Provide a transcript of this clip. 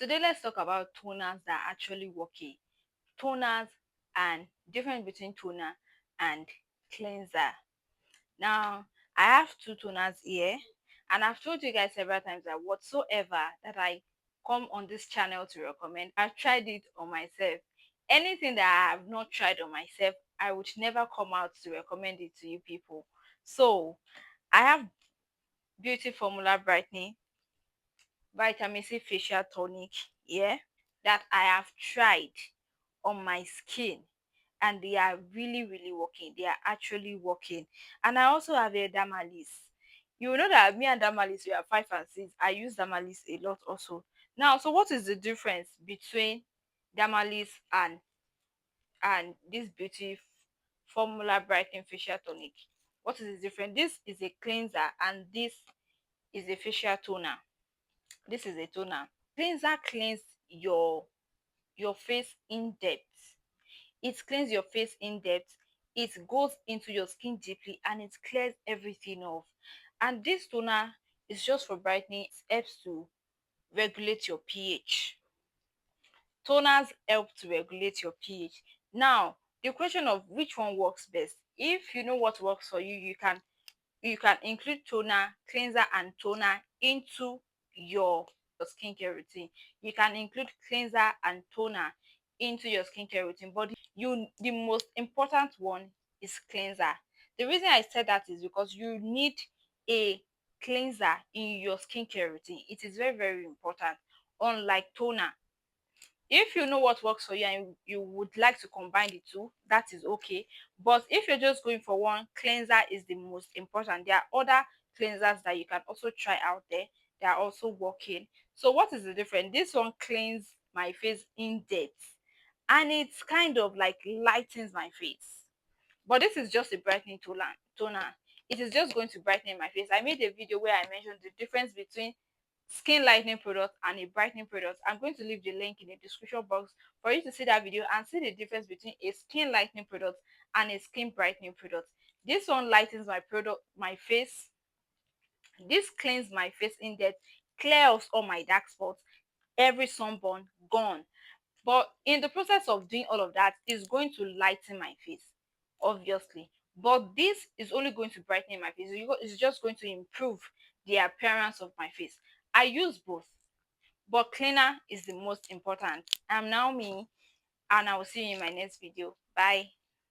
Today, let's talk about toners that are actually working. Toners and difference between toner and cleanser. Now, I have two toners here, and I've told you guys several times that whatsoever that I come on this channel to recommend, I've tried it on myself. Anything that I have not tried on myself, I would never come out to recommend it to you people. So, I have Beauty Formula Brightening Vitamin C Facial Tonic here that I have tried on my skin, and they are really working. They are actually working. And I also have a Dermalis. You know that me and Dermalis, we are 5 and 6. I use Dermalis a lot also. Now, so what is the difference between Dermalis and this Beauty Formula Brightening Facial Tonic? What is the difference? This is a cleanser and this is a facial toner. This is a toner. Cleanser cleans your face in depth. It cleans your face in depth. It goes into your skin deeply and it clears everything off. And this toner is just for brightening. It helps to regulate your pH. Toners help to regulate your pH. Now, the question of which one works best. If you know what works for you, you can include toner, cleanser, and toner into your skincare routine. You can include cleanser and toner into your skincare routine, but the most important one is cleanser. The reason I said that is because you need a cleanser in your skincare routine. It is very important. Unlike toner, if you know what works for you and you would like to combine the two, that is okay. But if you're just going for one, cleanser is the most important. There are other cleansers that you can also try out there. They are also working. So what is the difference? This one cleans my face in depth and it's kind of like lightens my face. But this is just a brightening toner. It is just going to brighten my face. I made a video where I mentioned the difference between skin lightening product and a brightening product. I'm going to leave the link in the description box for you to see that video and see the difference between a skin lightening product and a skin brightening product. This one lightens my face. This cleans my face in depth, clears all my dark spots, every sunburn gone. But in the process of doing all of that, it's going to lighten my face, obviously. But this is only going to brighten my face. It's just going to improve the appearance of my face. I use both, but cleaner is the most important. I'm Naomi, and I will see you in my next video. Bye.